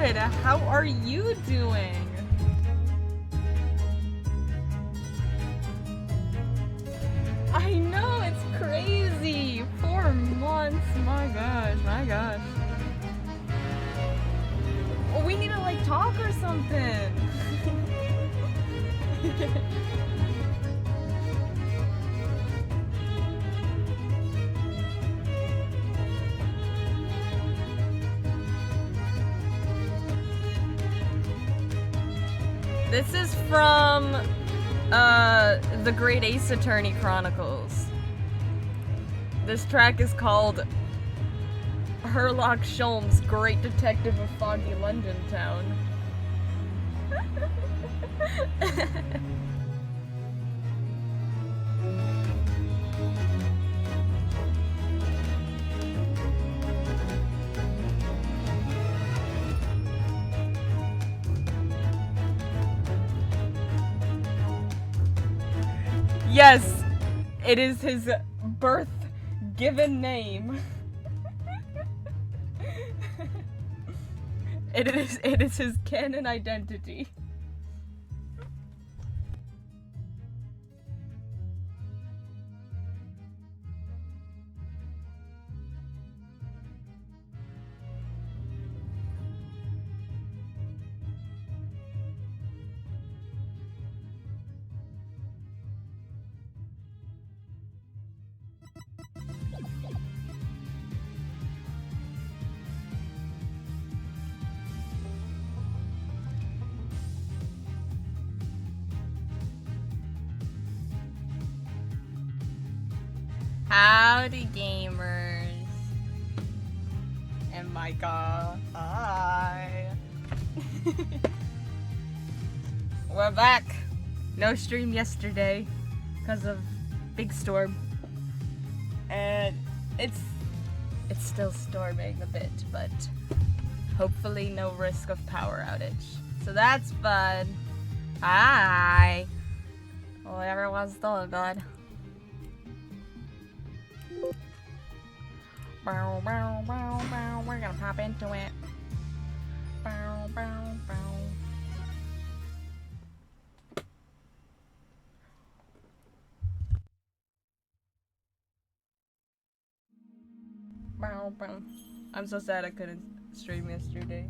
good. How are you doing? I know, it's crazy. 4 months. My gosh, my gosh. Well, we need to like talk or something. This is from the Great Ace Attorney Chronicles. This track is called Herlock Sholmes, Great Detective of Foggy London Town. Yes, it is his birth given name. It is his canon identity. Howdy, gamers. And my god, hi. We're back. No stream yesterday because of big storm. And it's still storming a bit, but hopefully no risk of power outage. So that's fun. Hi. Well, everyone's doing good. Bow, bow, bow, bow. We're gonna pop into it. Bow, bow, bow. Bow, bow. I'm so sad I couldn't stream yesterday.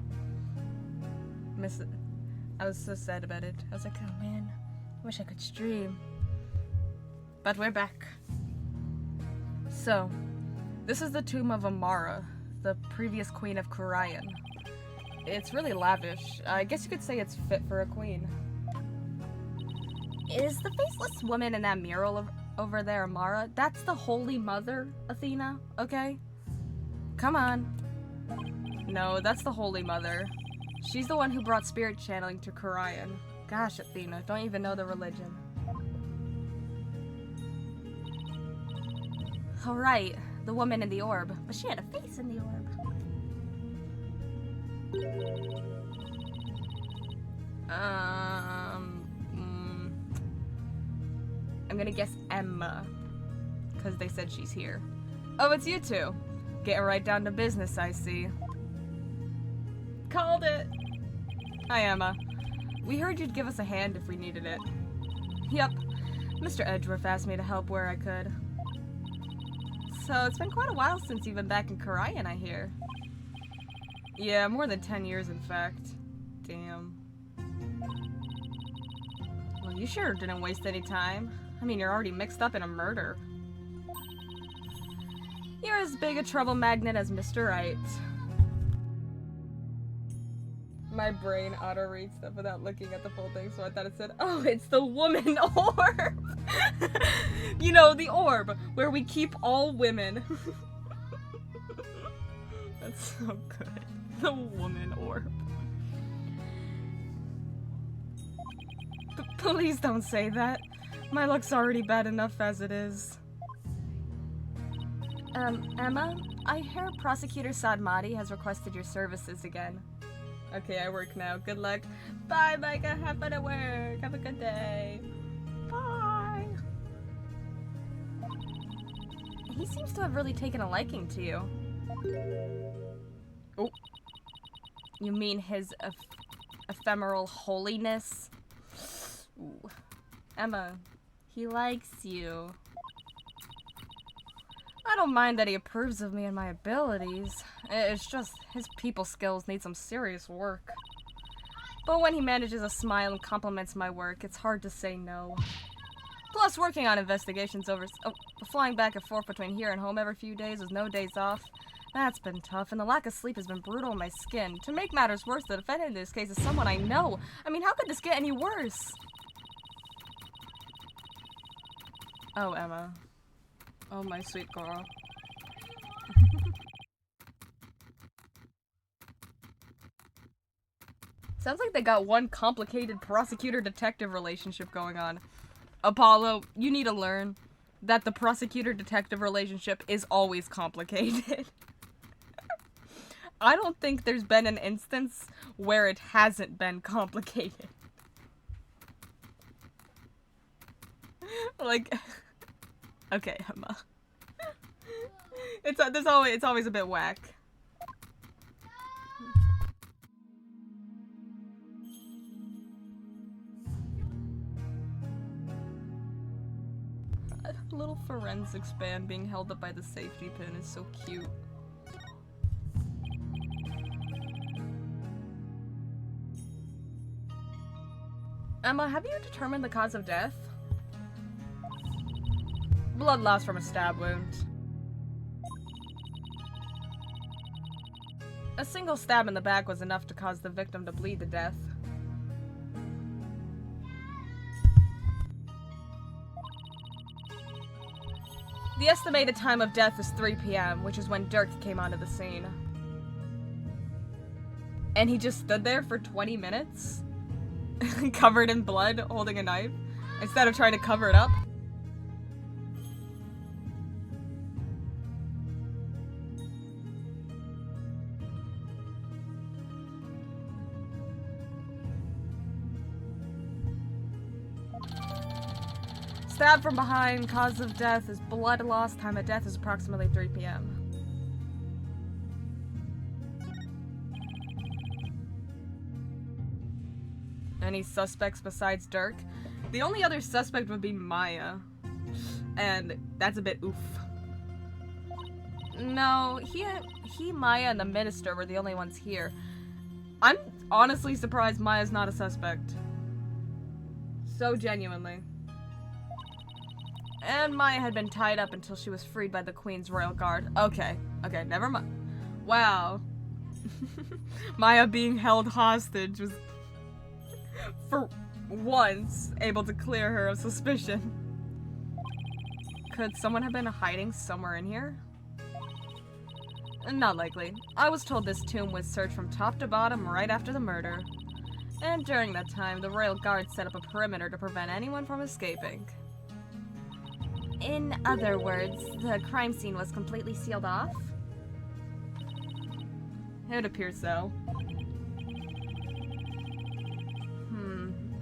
Miss it. I was so sad about it. I was like, oh man, I wish I could stream. But we're back. So, this is the tomb of Amara, the previous queen of Kurayan. It's really lavish. I guess you could say it's fit for a queen. Is the faceless woman in that mural over there Amara? That's the Holy Mother, Athena, okay? Come on. No, that's the Holy Mother. She's the one who brought spirit channeling to Kurayan. Gosh, Athena, don't even know the religion. Oh, right. The woman in the orb. But she had a face in the orb. I'm gonna guess Emma. Because they said she's here. Oh, it's you two. Getting right down to business, I see. Called it! Hi, Emma. We heard you'd give us a hand if we needed it. Yep. Mr. Edgeworth asked me to help where I could. So, it's been quite a while since you've been back in Kurayan, I hear. Yeah, more than 10 years, in fact. Damn. Well, you sure didn't waste any time. I mean, you're already mixed up in a murder. You're as big a trouble magnet as Mr. Wright. My brain auto-reads stuff without looking at the full thing, so I thought it said, oh, it's the woman orb! You know, the orb, where we keep all women. That's so good. The woman orb. Please don't say that. My luck's already bad enough as it is. Emma? I hear Prosecutor Sadmati has requested your services again. Okay, I work now. Good luck. Bye, Micah. Have fun at work. Have a good day. Bye. He seems to have really taken a liking to you. Oh. You mean his ephemeral holiness? Ooh. Emma, he likes you. I don't mind that he approves of me and my abilities. It's just his people skills need some serious work. But when he manages a smile and compliments my work, it's hard to say no. Plus, working on investigations flying back and forth between here and home every few days with no days off, that's been tough, and the lack of sleep has been brutal on my skin. To make matters worse, the defendant in this case is someone I know. I mean, how could this get any worse? Oh, Emma. Oh, my sweet girl. Sounds like they got one complicated prosecutor-detective relationship going on. Apollo, you need to learn that the prosecutor-detective relationship is always complicated. I don't think there's been an instance where it hasn't been complicated. Like, okay, Emma. It's always a bit whack. A little forensics band being held up by the safety pin is so cute. Emma, have you determined the cause of death? Blood loss from a stab wound. A single stab in the back was enough to cause the victim to bleed to death. The estimated time of death is 3 p.m., which is when Dirk came onto the scene. And he just stood there for 20 minutes? Covered in blood, holding a knife, instead of trying to cover it up? Stabbed from behind, cause of death is blood loss, time of death is approximately 3 p.m. Any suspects besides Dirk? The only other suspect would be Maya. And that's a bit oof. No, he, Maya, and the minister were the only ones here. I'm honestly surprised Maya's not a suspect. So genuinely. And Maya had been tied up until she was freed by the Queen's Royal Guard. Okay, never mind. Wow. Maya being held hostage was, for once, able to clear her of suspicion. Could someone have been hiding somewhere in here? Not likely. I was told this tomb was searched from top to bottom right after the murder. And during that time, the Royal Guard set up a perimeter to prevent anyone from escaping. In other words, the crime scene was completely sealed off? It appears so.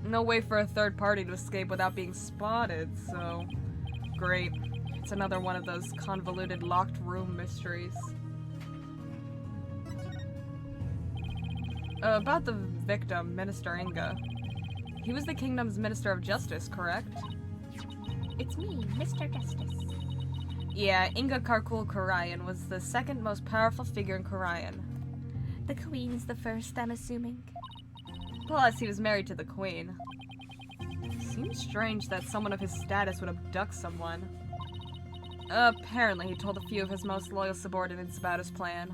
No way for a third party to escape without being spotted, so... Great. It's another one of those convoluted locked room mysteries. About the victim, Minister Inga. He was the kingdom's Minister of Justice, correct? It's me, Mr. Justice. Yeah, Inga Karkul Karayan was the second most powerful figure in Karayan. The Queen's the first, I'm assuming. Plus, he was married to the Queen. Seems strange that someone of his status would abduct someone. Apparently, he told a few of his most loyal subordinates about his plan.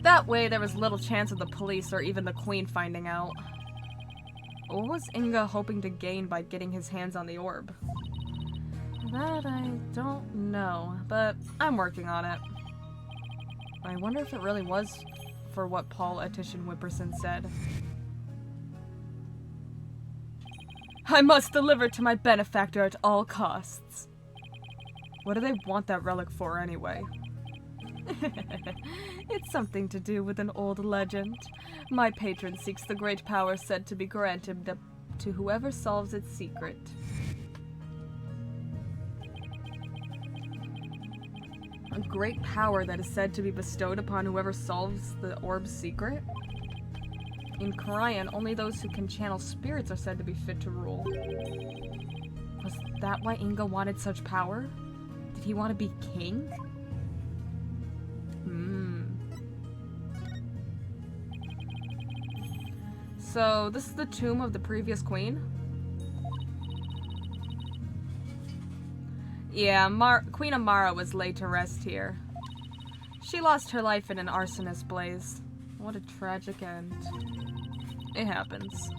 That way, there was little chance of the police or even the Queen finding out. What was Inga hoping to gain by getting his hands on the orb? That I don't know, but I'm working on it. I wonder if it really was for what Paul Attition Whipperson said. I must deliver to my benefactor at all costs. What do they want that relic for anyway? It's something to do with an old legend. My patron seeks the great power said to be granted to whoever solves its secret. A great power that is said to be bestowed upon whoever solves the orb's secret. In Korean, only those who can channel spirits are said to be fit to rule. Was that why Inga wanted such power? Did he want to be king? So, this is the tomb of the previous queen? Yeah, Queen Amara was laid to rest here. She lost her life in an arsonist blaze. What a tragic end. It happens.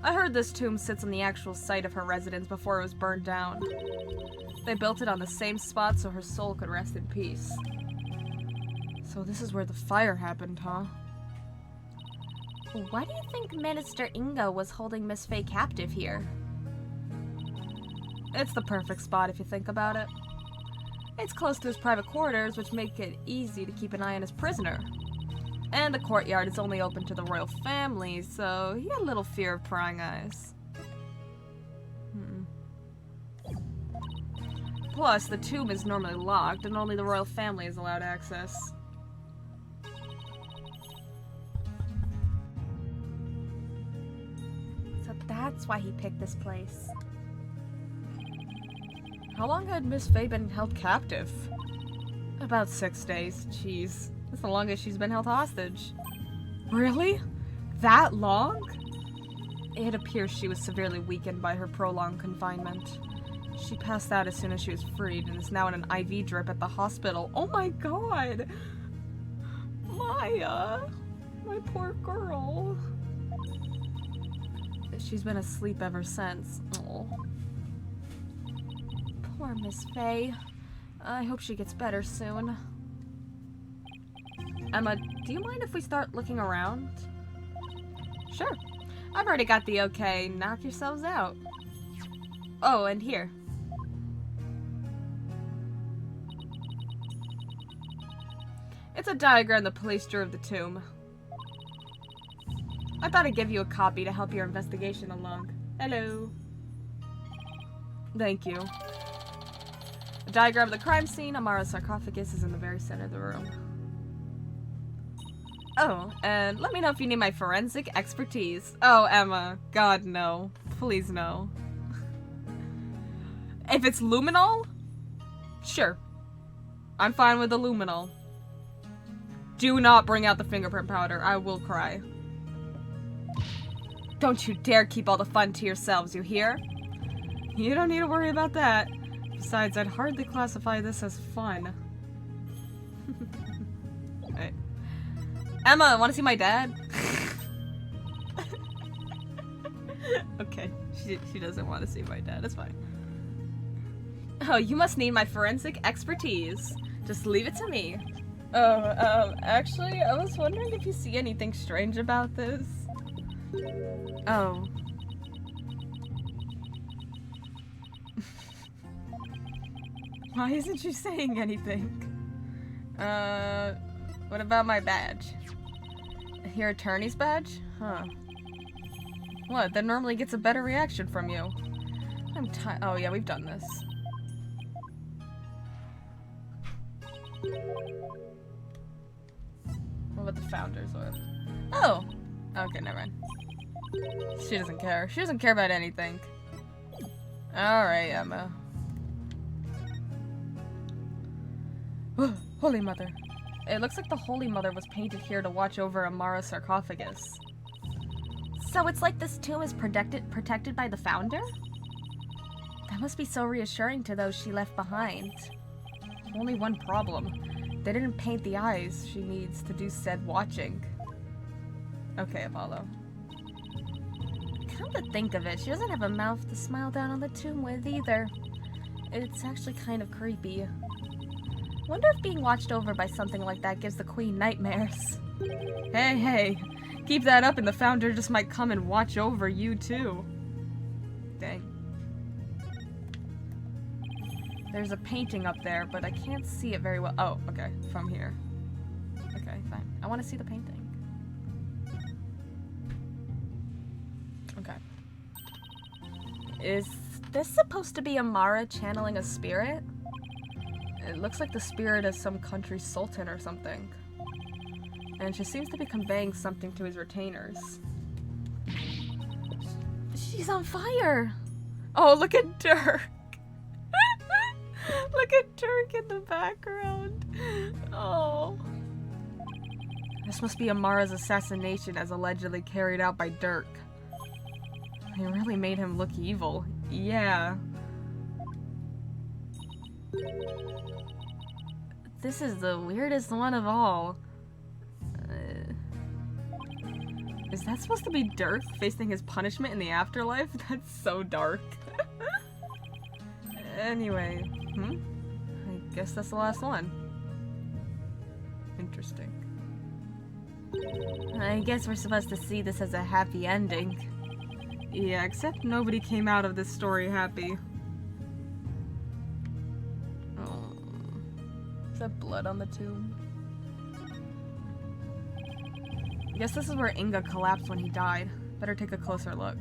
I heard this tomb sits on the actual site of her residence before it was burned down. They built it on the same spot so her soul could rest in peace. So this is where the fire happened, huh? Why do you think Minister Inga was holding Miss Faye captive here? It's the perfect spot if you think about it. It's close to his private quarters, which make it easy to keep an eye on his prisoner. And the courtyard is only open to the royal family, so he had little fear of prying eyes. Plus, the tomb is normally locked, and only the royal family is allowed access. So that's why he picked this place. How long had Miss Faye been held captive? About 6 days. Jeez. That's the longest she's been held hostage. Really? That long? It appears she was severely weakened by her prolonged confinement. She passed out as soon as she was freed and is now in an IV drip at the hospital. Oh my god! Maya! My poor girl. She's been asleep ever since. Oh. Poor Miss Faye. I hope she gets better soon. Emma, do you mind if we start looking around? Sure. I've already got the okay. Knock yourselves out. Oh, and here. It's a diagram the police drew of the tomb. I thought I'd give you a copy to help your investigation along. Hello. Thank you. A diagram of the crime scene. Amara's sarcophagus is in the very center of the room. Oh, and let me know if you need my forensic expertise. Oh, Emma. God, no. Please, no. If it's luminol? Sure. I'm fine with the luminol. Do not bring out the fingerprint powder. I will cry. Don't you dare keep all the fun to yourselves, you hear? You don't need to worry about that. Besides, I'd hardly classify this as fun. Hey. Emma, want to see my dad? Okay, she doesn't want to see my dad. It's fine. Oh, you must need my forensic expertise. Just leave it to me. Oh, actually, I was wondering if you see anything strange about this. Oh. Why isn't she saying anything? What about my badge? Your attorney's badge? Huh. What? That normally gets a better reaction from you. Oh yeah, we've done this. What about the founder's orb? Oh! Okay, never mind. She doesn't care. She doesn't care about anything. Alright, Emma. Holy Mother. It looks like the Holy Mother was painted here to watch over Amara's sarcophagus. So it's like this tomb is protected by the founder? That must be so reassuring to those she left behind. Only one problem. They didn't paint the eyes she needs to do said watching. Okay, Apollo. Come to think of it, she doesn't have a mouth to smile down on the tomb with either. It's actually kind of creepy. Wonder if being watched over by something like that gives the queen nightmares. Hey, keep that up and the founder just might come and watch over you too. Dang. There's a painting up there, but I can't see it very well. Oh, okay, from here. Okay, fine. I want to see the painting. Okay. Is this supposed to be Amara channeling a spirit? It looks like the spirit of some country's sultan or something. And she seems to be conveying something to his retainers. She's on fire! Oh, look at Dirk! Look at Dirk in the background. Oh. This must be Amara's assassination as allegedly carried out by Dirk. They really made him look evil. Yeah. This is the weirdest one of all. Is that supposed to be Dirk facing his punishment in the afterlife? That's so dark. Anyway, I guess that's the last one. Interesting. I guess we're supposed to see this as a happy ending. Yeah, except nobody came out of this story happy. Oh. Is that blood on the tomb? I guess this is where Inga collapsed when he died. Better take a closer look.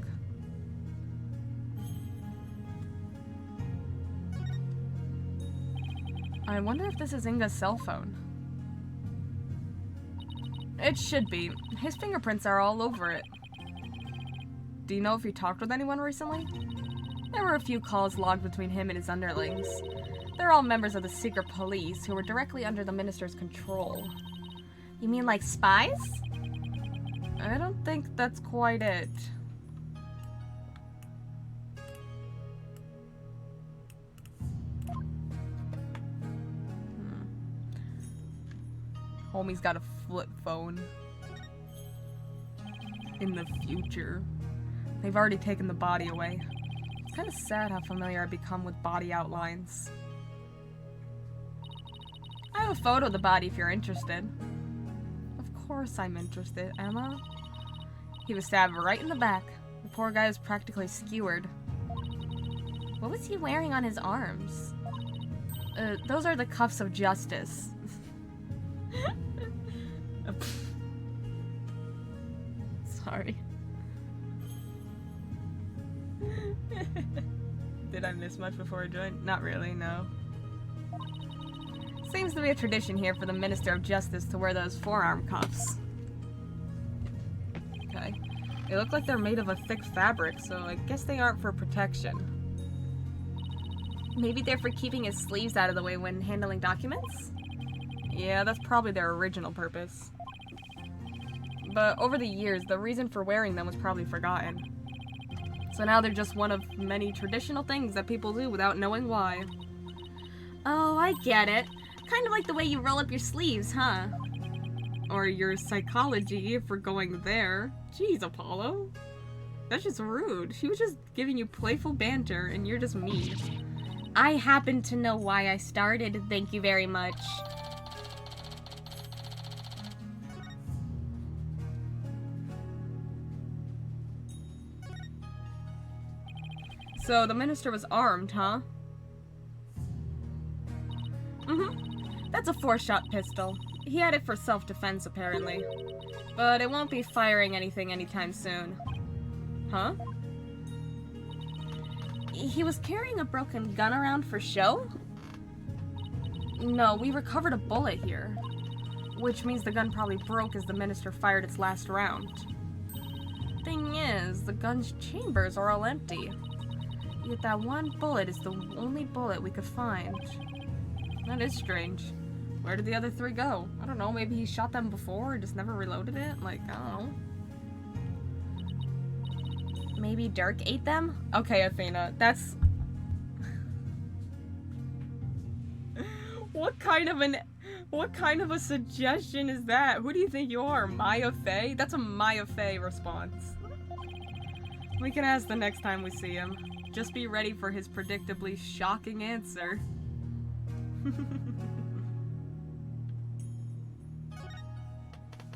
I wonder if this is Inga's cell phone. It should be. His fingerprints are all over it. Do you know if he talked with anyone recently? There were a few calls logged between him and his underlings. They're all members of the secret police who were directly under the minister's control. You mean like spies? I don't think that's quite it. Homie's got a flip phone. In the future. They've already taken the body away. It's kind of sad how familiar I've become with body outlines. I have a photo of the body if you're interested. Of course I'm interested, Emma. He was stabbed right in the back. The poor guy was practically skewered. What was he wearing on his arms? Those are the cuffs of justice. Sorry. Did I miss much before I joined? Not really, no. Seems to be a tradition here for the Minister of Justice to wear those forearm cuffs. Okay. They look like they're made of a thick fabric, so I guess they aren't for protection. Maybe they're for keeping his sleeves out of the way when handling documents? Yeah, that's probably their original purpose. But over the years, the reason for wearing them was probably forgotten. So now they're just one of many traditional things that people do without knowing why. Oh, I get it. Kind of like the way you roll up your sleeves, huh? Or your psychology, if we're going there. Jeez, Apollo. That's just rude. She was just giving you playful banter, and you're just mean. I happen to know why I started. Thank you very much. So the minister was armed, huh? That's a 4-shot pistol. He had it for self-defense, apparently. But it won't be firing anything anytime soon. Huh? He was carrying a broken gun around for show? No, we recovered a bullet here. Which means the gun probably broke as the minister fired its last round. Thing is, the gun's chambers are all empty. Yet that one bullet is the only bullet we could find. That is strange. Where did the other 3 go? I don't know, maybe he shot them before or just never reloaded it? Like, I don't know. Maybe Dirk ate them? Okay, Athena, that's... What kind of a suggestion is that? Who do you think you are, Maya Fey? That's a Maya Fey response. We can ask the next time we see him. Just be ready for his predictably shocking answer.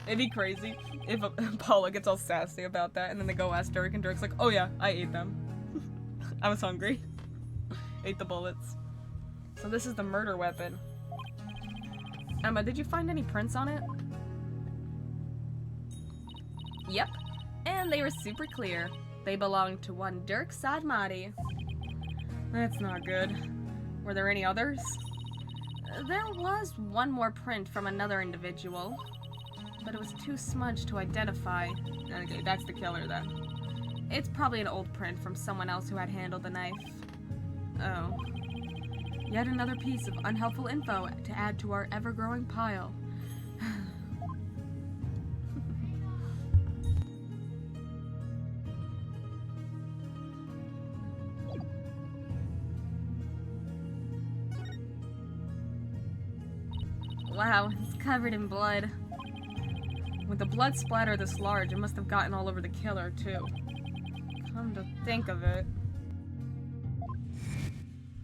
It'd be crazy if Apollo gets all sassy about that and then they go ask Dirk and Dirk's like, oh yeah, I ate them. I was hungry. Ate the bullets. So this is the murder weapon. Emma, did you find any prints on it? Yep. And they were super clear. They belonged to one Dirk Sadmati. That's not good. Were there any others? There was one more print from another individual, but it was too smudged to identify. Okay, that's the killer then. It's probably an old print from someone else who had handled the knife. Oh. Yet another piece of unhelpful info to add to our ever-growing pile. Wow, it's covered in blood. With the blood splatter this large, it must have gotten all over the killer, too. Come to think of it.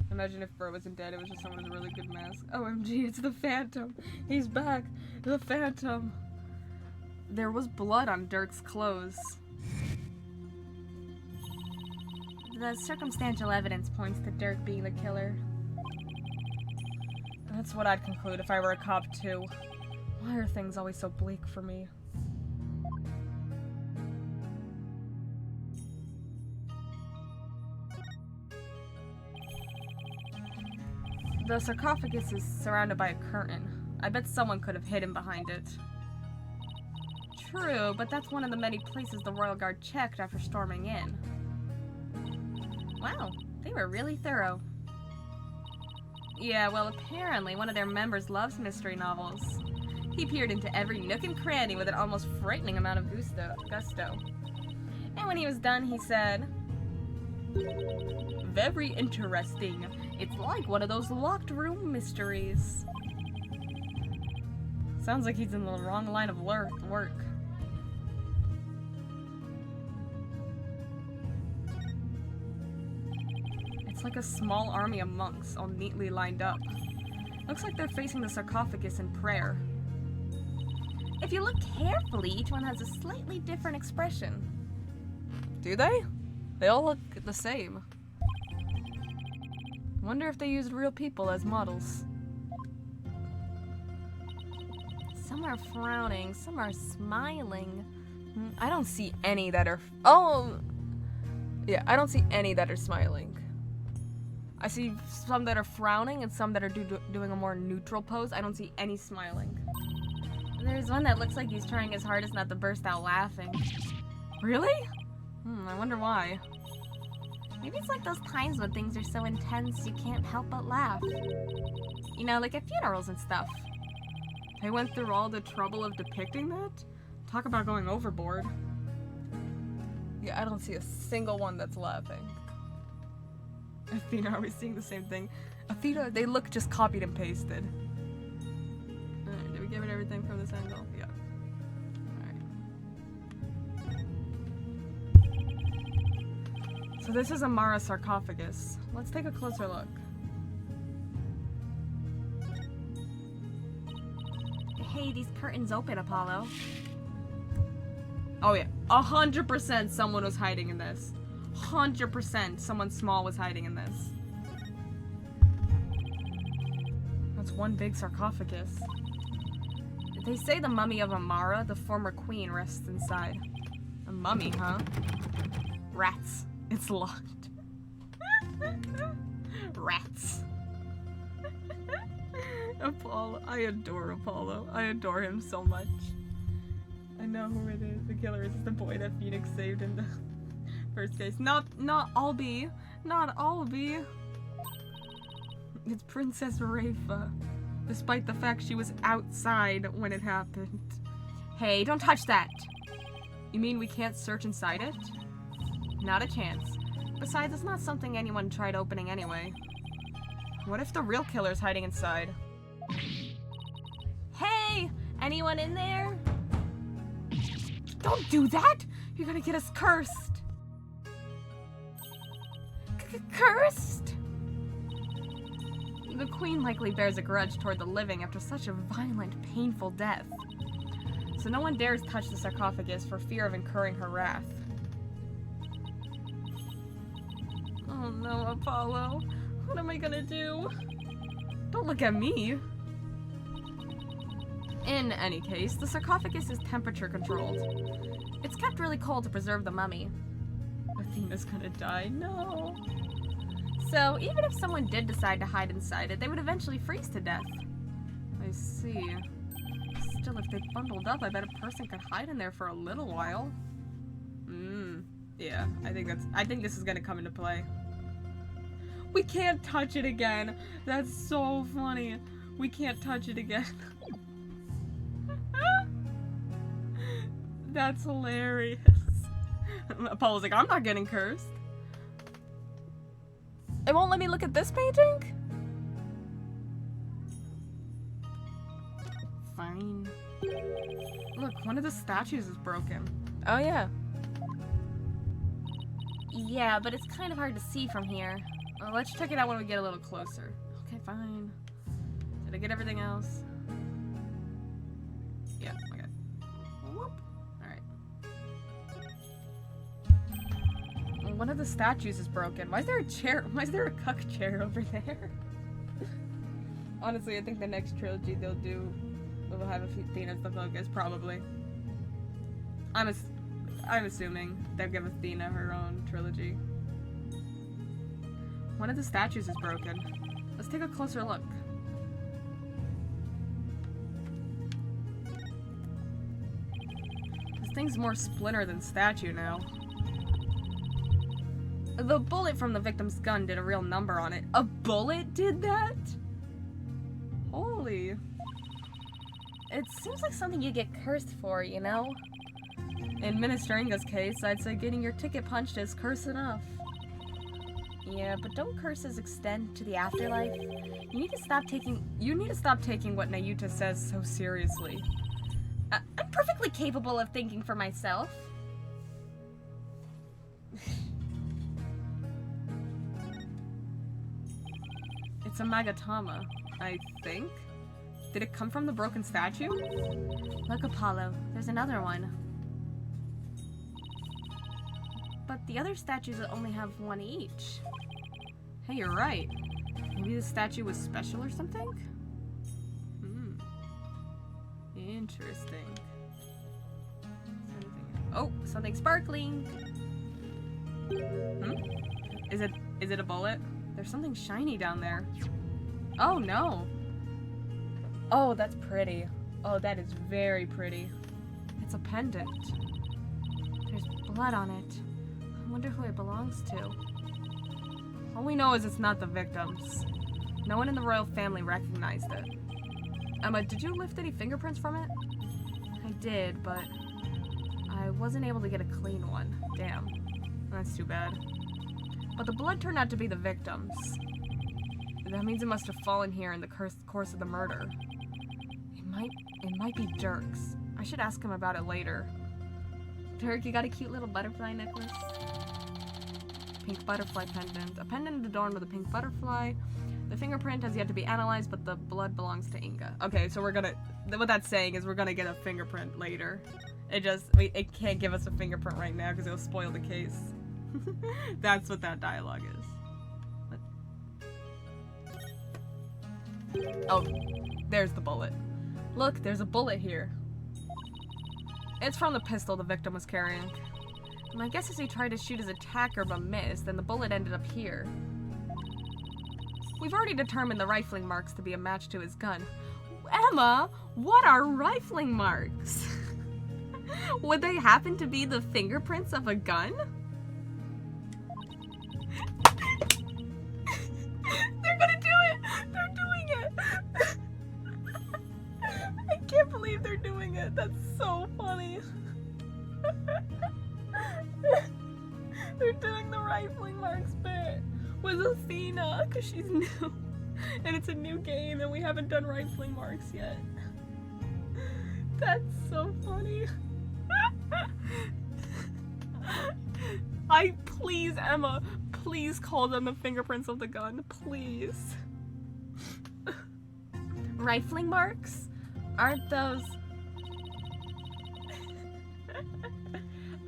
Imagine if Bro wasn't dead, it was just someone with a really good mask. OMG, it's the Phantom! He's back! The Phantom! There was blood on Dirk's clothes. The circumstantial evidence points to Dirk being the killer. That's what I'd conclude if I were a cop, too. Why are things always so bleak for me? The sarcophagus is surrounded by a curtain. I bet someone could have hidden behind it. True, but that's one of the many places the Royal Guard checked after storming in. Wow, they were really thorough. Yeah, well, apparently one of their members loves mystery novels. He peered into every nook and cranny with an almost frightening amount of gusto. And when he was done, he said, "Very interesting. It's like one of those locked room mysteries." Sounds like he's in the wrong line of work. It's like a small army of monks, all neatly lined up. Looks like they're facing the sarcophagus in prayer. If you look carefully, each one has a slightly different expression. Do they? They all look the same. Wonder if they used real people as models. Some are frowning, some are smiling. I don't see any that are... Oh! Yeah, I don't see any that are smiling. I see some that are frowning and some that are doing a more neutral pose. I don't see any smiling. There's one that looks like he's trying his hardest not to burst out laughing. Really? I wonder why. Maybe it's like those times when things are so intense you can't help but laugh. You know, like at funerals and stuff. They went through all the trouble of depicting that? Talk about going overboard. Yeah, I don't see a single one that's laughing. Athena, are we seeing the same thing? Athena, they look just copied and pasted. Alright, did we give it everything from this angle? Yeah. Alright. So this is Amara's sarcophagus. Let's take a closer look. Hey, these curtains open, Apollo. Oh yeah, 100% someone was hiding in this. 100% someone small was hiding in this. That's one big sarcophagus. They say the mummy of Amara, the former queen, rests inside. A mummy, huh? Rats. It's locked. Rats. Apollo. I adore Apollo. I adore him so much. I know who it is. The killer is the boy that Phoenix saved in the first case. Not Albie. Not Albie. It's Princess Rafa. Despite the fact she was outside when it happened. Hey, don't touch that! You mean we can't search inside it? Not a chance. Besides, it's not something anyone tried opening anyway. What if the real killer's hiding inside? Hey! Anyone in there? Don't do that! You're gonna get us cursed! Cursed? The queen likely bears a grudge toward the living after such a violent, painful death. So no one dares touch the sarcophagus for fear of incurring her wrath. Oh no, Apollo. What am I gonna do? Don't look at me. In any case, the sarcophagus is temperature controlled. It's kept really cold to preserve the mummy. Athena's gonna die. No. So, even if someone did decide to hide inside it, they would eventually freeze to death. I see. Still, if they bundled up, I bet a person could hide in there for a little while. Yeah, I think this is gonna come into play. We can't touch it again! That's so funny. We can't touch it again. That's hilarious. Apollo's like, I'm not getting cursed. It won't let me look at this painting? Fine. Look, one of the statues is broken. Oh yeah. Yeah, but it's kind of hard to see from here. Well, let's check it out when we get a little closer. Okay, fine. Did I get everything else? Yeah, okay. Whoop. Alright. One of the statues is broken. Why is there a chair? Why is there a cuck chair over there? Honestly, I think the next trilogy they'll have Athena's the focus, probably. I'm assuming they'll give Athena her own trilogy. One of the statues is broken. Let's take a closer look. This thing's more splinter than statue now. The bullet from the victim's gun did a real number on it. A bullet did that? Holy. It seems like something you get cursed for, you know? In Ministeringa's case, I'd say getting your ticket punched is curse enough. Yeah, but don't curses extend to the afterlife? You need to stop taking what Nayuta says so seriously. I'm perfectly capable of thinking for myself. It's a Magatama, I think. Did it come from the broken statue? Look, Apollo, there's another one. But the other statues only have one each. Hey, you're right. Maybe the statue was special or something? Interesting. Oh, something sparkling! Is it a bullet? There's something shiny down there. Oh no! Oh, that's pretty. Oh, that is very pretty. It's a pendant. There's blood on it. I wonder who it belongs to. All we know is it's not the victims. No one in the royal family recognized it. Emma, did you lift any fingerprints from it? I did, but I wasn't able to get a clean one. Damn. That's too bad. But the blood turned out to be the victims. That means it must have fallen here in the course of the murder. It might be Dirk's. I should ask him about it later. Dirk, you got a cute little butterfly necklace? Pink butterfly pendant. A pendant adorned with a pink butterfly. The fingerprint has yet to be analyzed, but the blood belongs to Inga. Okay, so what that's saying is we're gonna get a fingerprint later. It can't give us a fingerprint right now because it'll spoil the case. That's what that dialogue is. Oh, there's the bullet. Look, there's a bullet here. It's from the pistol the victim was carrying. My guess is he tried to shoot his attacker but missed, and the bullet ended up here. We've already determined the rifling marks to be a match to his gun. Emma, what are rifling marks? Would they happen to be the fingerprints of a gun? They're gonna do it! They're doing it! I can't believe they're doing it. That's so funny. They're doing the rifling marks bit with Athena because she's new. And it's a new game and we haven't done rifling marks yet. That's so funny. Please, Emma, please call them the fingerprints of the gun, please. Rifling marks? Aren't those...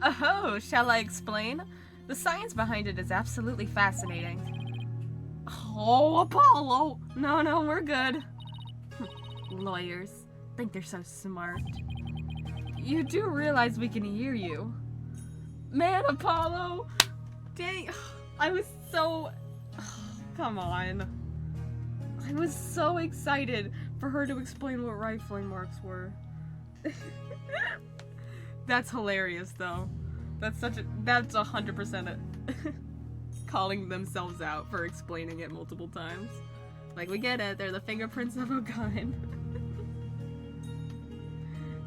Oh, shall I explain? The science behind it is absolutely fascinating. Oh, Apollo! No, we're good. Lawyers. Think they're so smart. You do realize we can hear you. Man, Apollo! Dang, I was so... Come on. I was so excited for her to explain what rifling marks were. That's hilarious, though. That's 100% calling themselves out for explaining it multiple times. Like, we get it, they're the fingerprints of a gun.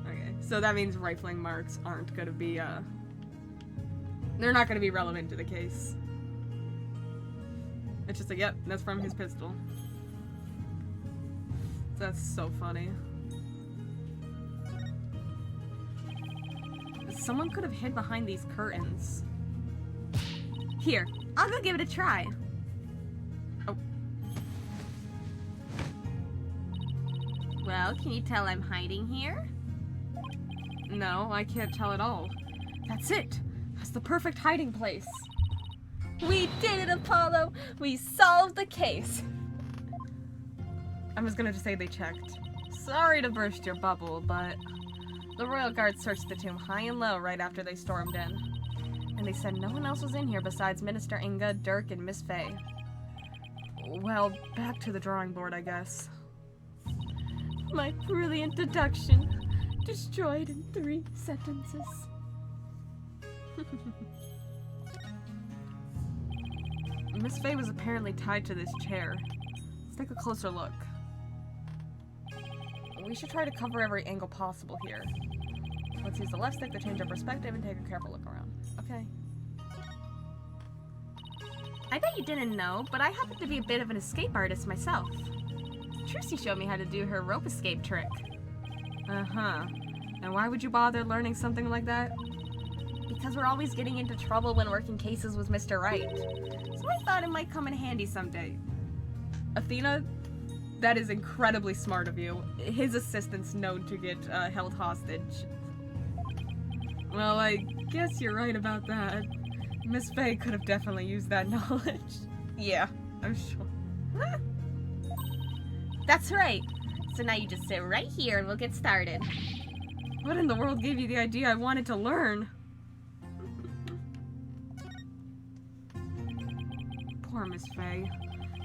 Okay, so that means rifling marks aren't gonna be, they're not gonna be relevant to the case. It's just like, yep, that's from his pistol. That's so funny. Someone could have hid behind these curtains. Here, I'll go give it a try. Oh. Well, can you tell I'm hiding here? No, I can't tell at all. That's it. That's the perfect hiding place. We did it, Apollo! We solved the case! I was gonna just say they checked. Sorry to burst your bubble, but the Royal Guard searched the tomb high and low right after they stormed in. And they said no one else was in here besides Minister Inga, Dirk, and Miss Faye. Well, back to the drawing board, I guess. My brilliant deduction. Destroyed in 3 sentences. Miss Faye was apparently tied to this chair. Let's take a closer look. We should try to cover every angle possible here. Let's use the left stick to change our perspective and take a careful look around. Okay. I bet you didn't know, but I happen to be a bit of an escape artist myself. Trucy showed me how to do her rope escape trick. Uh-huh. And why would you bother learning something like that? Because we're always getting into trouble when working cases with Mr. Wright. So I thought it might come in handy someday. Athena, that is incredibly smart of you. His assistant's known to get held hostage. Well, I guess you're right about that. Miss Faye could have definitely used that knowledge. Yeah, I'm sure. That's right. So now you just sit right here and we'll get started. What in the world gave you the idea I wanted to learn? Poor Miss Faye.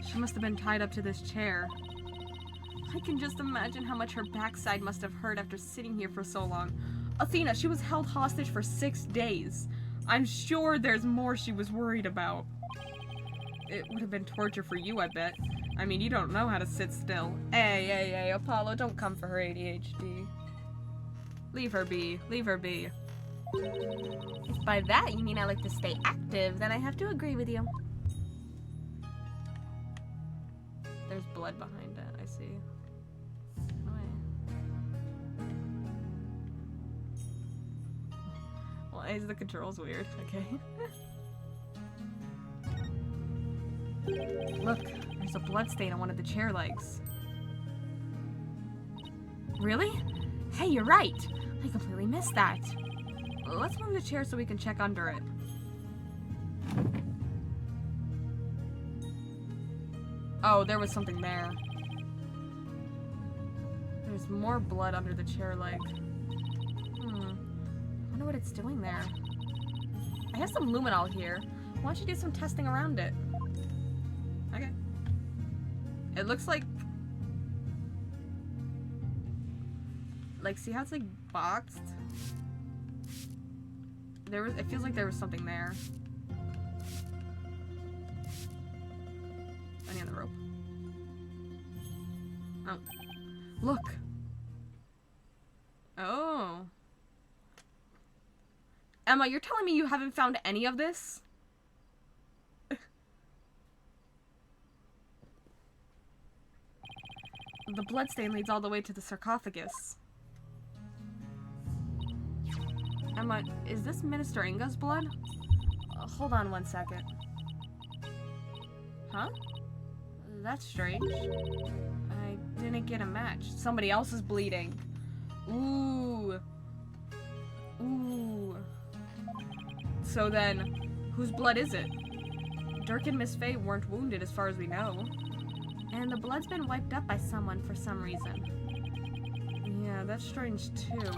She must have been tied up to this chair. I can just imagine how much her backside must have hurt after sitting here for so long. Athena, she was held hostage for 6 days. I'm sure there's more she was worried about. It would have been torture for you, I bet. I mean, you don't know how to sit still. Hey, Apollo, don't come for her ADHD. Leave her be. Leave her be. If by that you mean I like to stay active, then I have to agree with you. There's blood behind it, I see. Why is the controls weird? Okay. Look, there's a blood stain on one of the chair legs. Really? Hey, you're right. I completely missed that. Let's move the chair so we can check under it. Oh, there was something there. There's more blood under the chair leg. I wonder what it's doing there. I have some luminol here. Why don't you do some testing around it? Okay. It looks like... see how it's like boxed? It feels like there was something there. Any on the rope? Oh. Look! Oh. Emma, you're telling me you haven't found any of this? The bloodstain leads all the way to the sarcophagus. Emma, is this Minister Inga's blood? Hold on 1 second. Huh? That's strange. I didn't get a match. Somebody else is bleeding. Ooh. Ooh. So then, whose blood is it? Dirk and Miss Faye weren't wounded as far as we know. And the blood's been wiped up by someone for some reason. Yeah, that's strange too.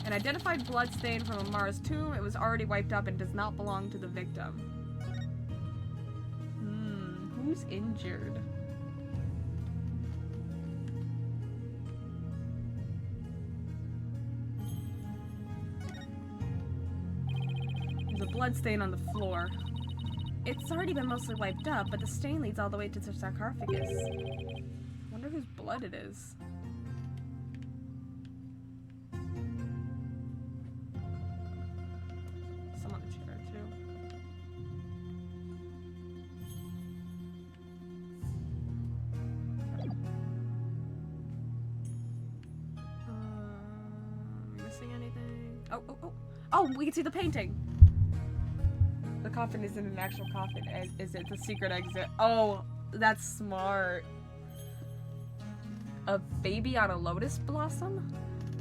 An identified blood stain from Amara's tomb. It was already wiped up and does not belong to the victim. Who's injured? There's a blood stain on the floor. It's already been mostly wiped up, but the stain leads all the way to the sarcophagus. Wonder whose blood it is. Some on the chair too. Missing anything? Oh, we can see the painting. The coffin isn't an actual coffin, is it? The secret exit. Oh, that's smart. A baby on a lotus blossom?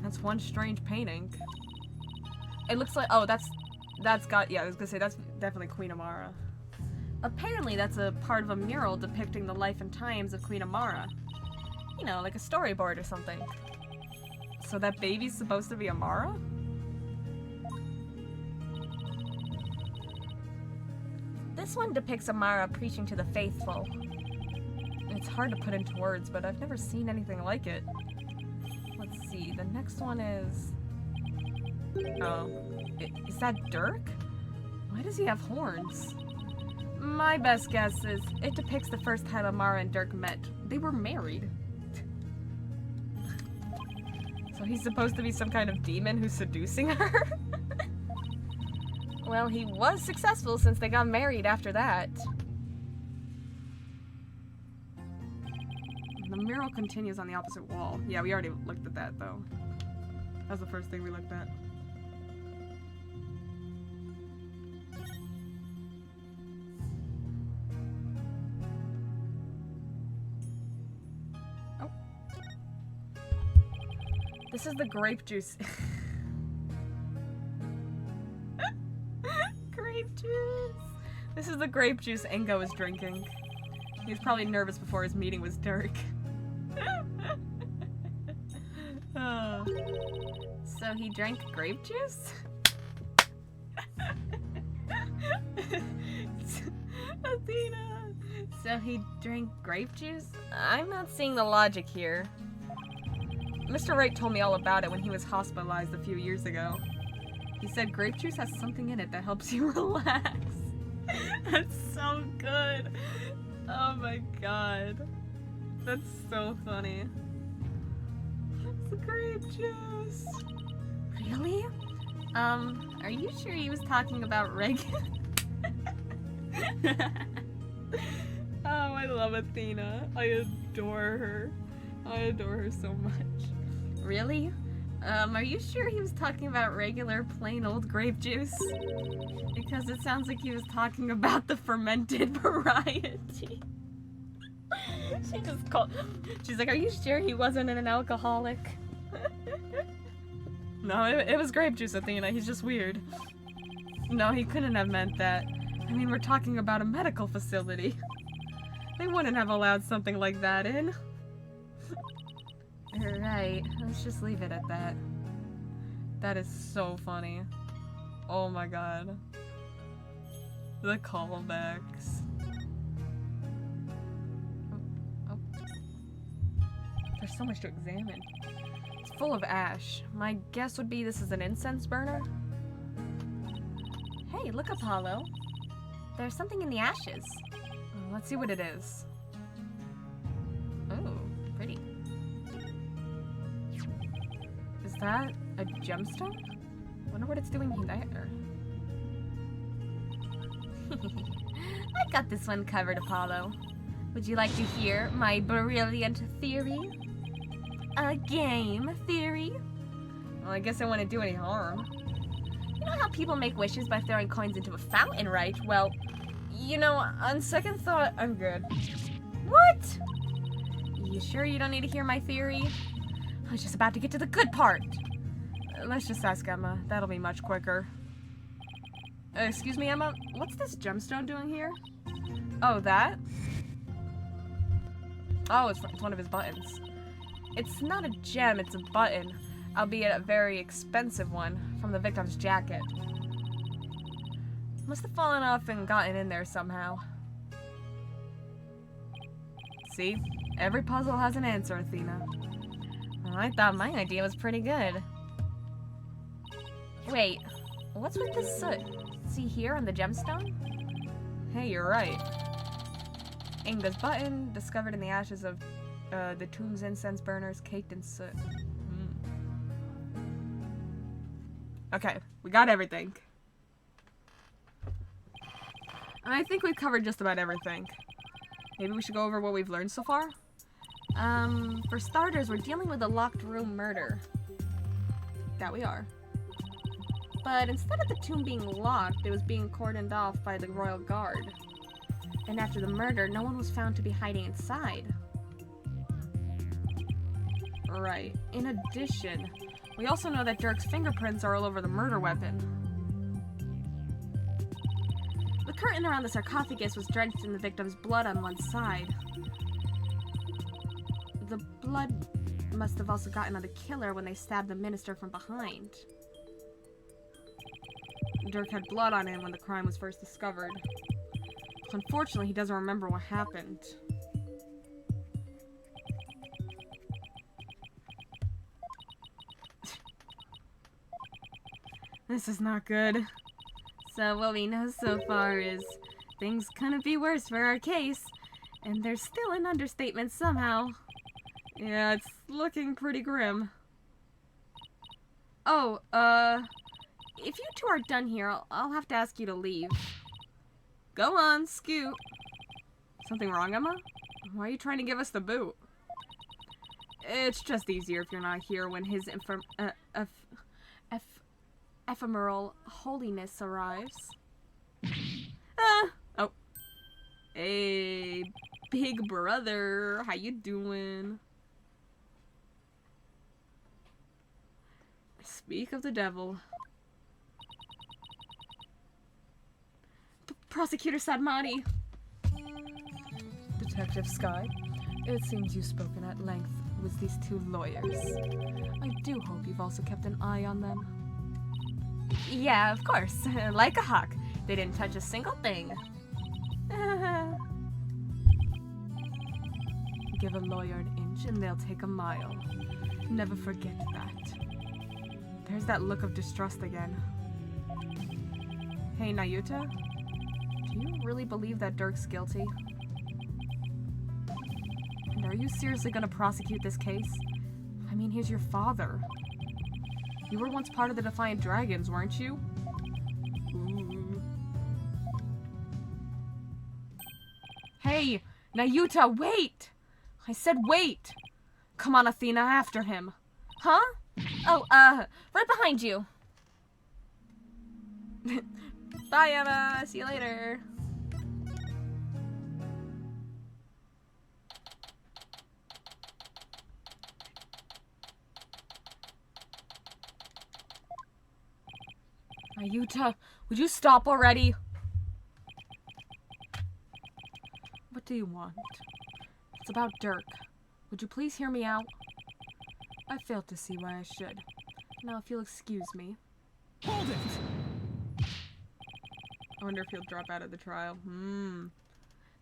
That's one strange painting. It looks like, oh, that's got, yeah, I was gonna say, that's definitely Queen Amara. Apparently that's a part of a mural depicting the life and times of Queen Amara. You know, like a storyboard or something. So that baby's supposed to be Amara? This one depicts Amara preaching to the faithful. It's hard to put into words, but I've never seen anything like it. Let's see, the next one is... Oh. Is that Dirk? Why does he have horns? My best guess is it depicts the first time Amara and Dirk met. They were married. So he's supposed to be some kind of demon who's seducing her? Well, he was successful since they got married after that. The mural continues on the opposite wall. Yeah, we already looked at that, though. That was the first thing we looked at. Oh. This is the grape juice. Grape juice! This is the grape juice Engo was drinking. He was probably nervous before his meeting with Dirk. Oh. So he drank grape juice? Athena! So he drank grape juice? I'm not seeing the logic here. Mr. Wright told me all about it when he was hospitalized a few years ago. He said grape juice has something in it that helps you relax. That's so good. Oh my god. That's so funny. It's grape juice. Really? Are you sure he was talking about regular? Oh, I love Athena. I adore her. I adore her so much. Really? Are you sure he was talking about regular, plain old grape juice? Because it sounds like he was talking about the fermented variety. She just called. She's like, are you sure he wasn't an alcoholic? No, it was grape juice, Athena. He's just weird. No, he couldn't have meant that. I mean, we're talking about a medical facility. They wouldn't have allowed something like that in. You're right. Let's just leave it at that. That is so funny. Oh my god. The callbacks. Oh. There's so much to examine. It's full of ash. My guess would be this is an incense burner. Hey, look, Apollo. There's something in the ashes. Let's see what it is. Oh, pretty. Is that a gemstone? Wonder what it's doing there. I got this one covered, Apollo. Would you like to hear my brilliant theory? A game theory? Well, I guess I wouldn't do any harm. You know how people make wishes by throwing coins into a fountain, right? Well, you know, on second thought, I'm good. What? You sure you don't need to hear my theory? I was just about to get to the good part. Let's just ask Emma. That'll be much quicker. Excuse me, Emma? What's this gemstone doing here? Oh, that? Oh, it's one of his buttons. It's not a gem, it's a button. Albeit a very expensive one from the victim's jacket. Must have fallen off and gotten in there somehow. See? Every puzzle has an answer, Athena. Well, I thought my idea was pretty good. Wait, what's with this soot? See here on the gemstone? Hey, you're right. Inga's button, discovered in the ashes of the tomb's incense burners, caked in soot. Okay, we got everything. I think we've covered just about everything. Maybe we should go over what we've learned so far? For starters, we're dealing with a locked room murder. That we are. But instead of the tomb being locked, it was being cordoned off by the royal guard. And after the murder, no one was found to be hiding inside. Right. In addition, we also know that Dirk's fingerprints are all over the murder weapon. The curtain around the sarcophagus was drenched in the victim's blood on one side. The blood must have also gotten on the killer when they stabbed the minister from behind. Dirk had blood on him when the crime was first discovered. Unfortunately, he doesn't remember what happened. This is not good. So what we know so far is things couldn't be worse for our case, and there's still an understatement somehow. Yeah, it's looking pretty grim. Oh, if you two are done here, I'll have to ask you to leave. Go on, scoot. Something wrong, Emma? Why are you trying to give us the boot? It's just easier if you're not here when his ephemeral holiness arrives. Oh. Hey, big brother, how you doing? Speak of the devil. Prosecutor Sadmati. Detective Sky, it seems you've spoken at length with these two lawyers. I do hope you've also kept an eye on them. Yeah, of course. Like a hawk. They didn't touch a single thing. Give a lawyer an inch and they'll take a mile. Never forget that. There's that look of distrust again. Hey, Nayuta? Do you really believe that Dirk's guilty? And are you seriously gonna prosecute this case? I mean, he's your father. You were once part of the Defiant Dragons, weren't you? Ooh. Hey! Nayuta, wait! I said wait! Come on, Athena, after him. Huh? Oh, right behind you. Bye, Emma. See you later. Nayuta, would you stop already? What do you want? It's about Dirk. Would you please hear me out? I failed to see why I should. Now, if you'll excuse me. Hold it! I wonder if he'll drop out of the trial.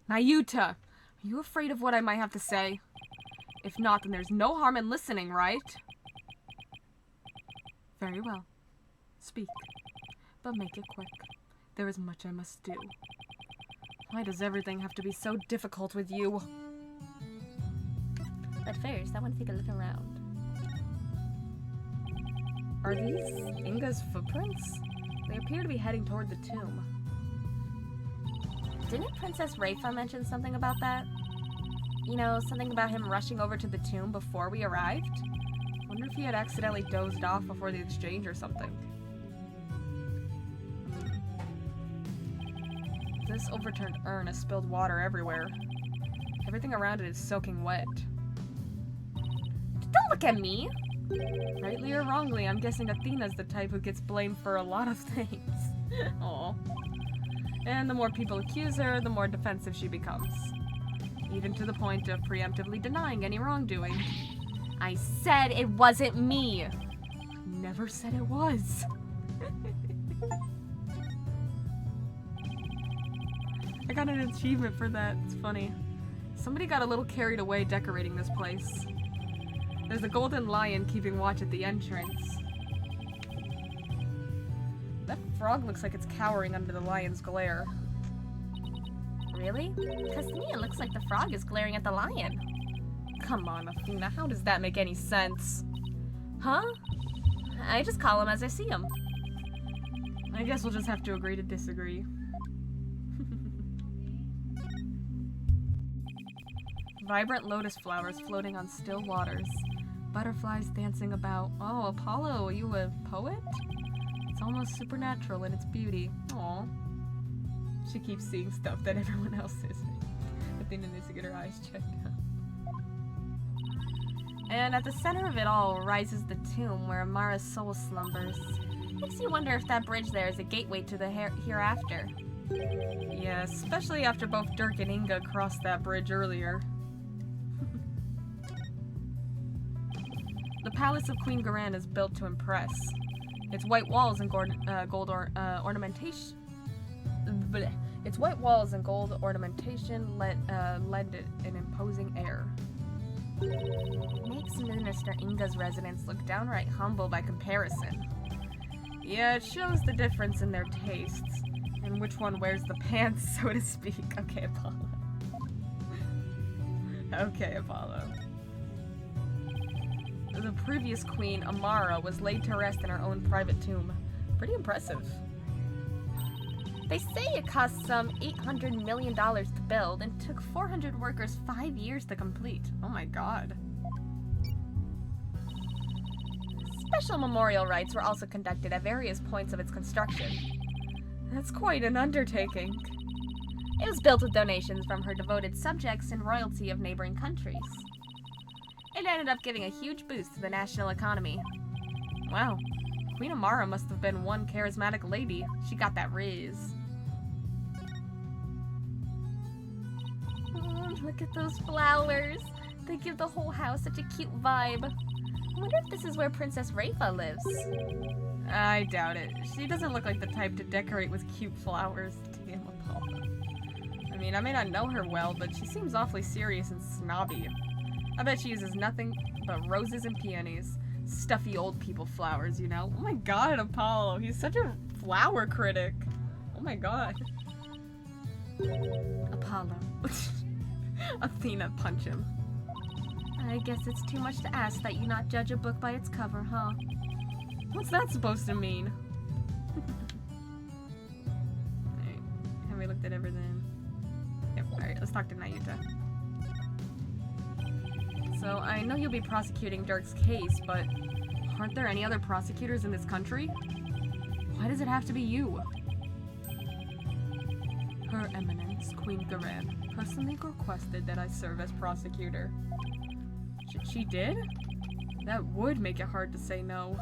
Nayuta, are you afraid of what I might have to say? If not, then there's no harm in listening, right? Very well. Speak. But make it quick. There is much I must do. Why does everything have to be so difficult with you? But first, I want to take a look around. Are these Inga's footprints? They appear to be heading toward the tomb. Didn't Princess Raifa mention something about that? You know, something about him rushing over to the tomb before we arrived? Wonder if he had accidentally dozed off before the exchange or something. This overturned urn has spilled water everywhere. Everything around it is soaking wet. Don't look at me! Rightly or wrongly, I'm guessing Athena's the type who gets blamed for a lot of things. Aw. And the more people accuse her, the more defensive she becomes. Even to the point of preemptively denying any wrongdoing. I said it wasn't me! Never said it was. I got an achievement for that. It's funny. Somebody got a little carried away decorating this place. There's a golden lion keeping watch at the entrance. That frog looks like it's cowering under the lion's glare. Really? Because to me it looks like the frog is glaring at the lion. Come on, Athena, how does that make any sense? Huh? I just call him as I see him. I guess we'll just have to agree to disagree. Vibrant lotus flowers floating on still waters. Butterflies dancing about. Oh, Apollo, are you a poet? It's almost supernatural in its beauty. Aw. She keeps seeing stuff that everyone else isn't. Athena needs to get her eyes checked out. And at the center of it all rises the tomb where Amara's soul slumbers. Makes you wonder if that bridge there is a gateway to the hereafter. Yeah, especially after both Dirk and Inga crossed that bridge earlier. The palace of Queen Garan is built to impress. Its white walls and ornamentation. Bleh. Its white walls and gold ornamentation lend it an imposing air. Makes Minister Inga's residence look downright humble by comparison. Yeah, it shows the difference in their tastes, and which one wears the pants, so to speak. Okay, Apollo. Okay, Apollo. The previous queen, Amara, was laid to rest in her own private tomb. Pretty impressive. They say it cost some $800 million to build and took 400 workers 5 years to complete. Oh my god. Special memorial rites were also conducted at various points of its construction. That's quite an undertaking. It was built with donations from her devoted subjects and royalty of neighboring countries. It ended up giving a huge boost to the national economy. Wow. Queen Amara must have been one charismatic lady. She got that riz. Look at those flowers. They give the whole house such a cute vibe. I wonder if this is where Princess Rafa lives. I doubt it. She doesn't look like the type to decorate with cute flowers. Damn, Apollo. I mean, I may not know her well, but she seems awfully serious and snobby. I bet she uses nothing but roses and peonies. Stuffy old people flowers, you know? Oh my god, Apollo. He's such a flower critic. Oh my god. Apollo. Athena, punch him. I guess it's too much to ask that you not judge a book by its cover, huh? What's that supposed to mean? Alright, have we looked at everything? Yep, alright, let's talk to Nayuta. So, I know you'll be prosecuting Dirk's case, but aren't there any other prosecutors in this country? Why does it have to be you? Her Eminence, Queen Garan, personally requested that I serve as prosecutor. She did? That would make it hard to say no.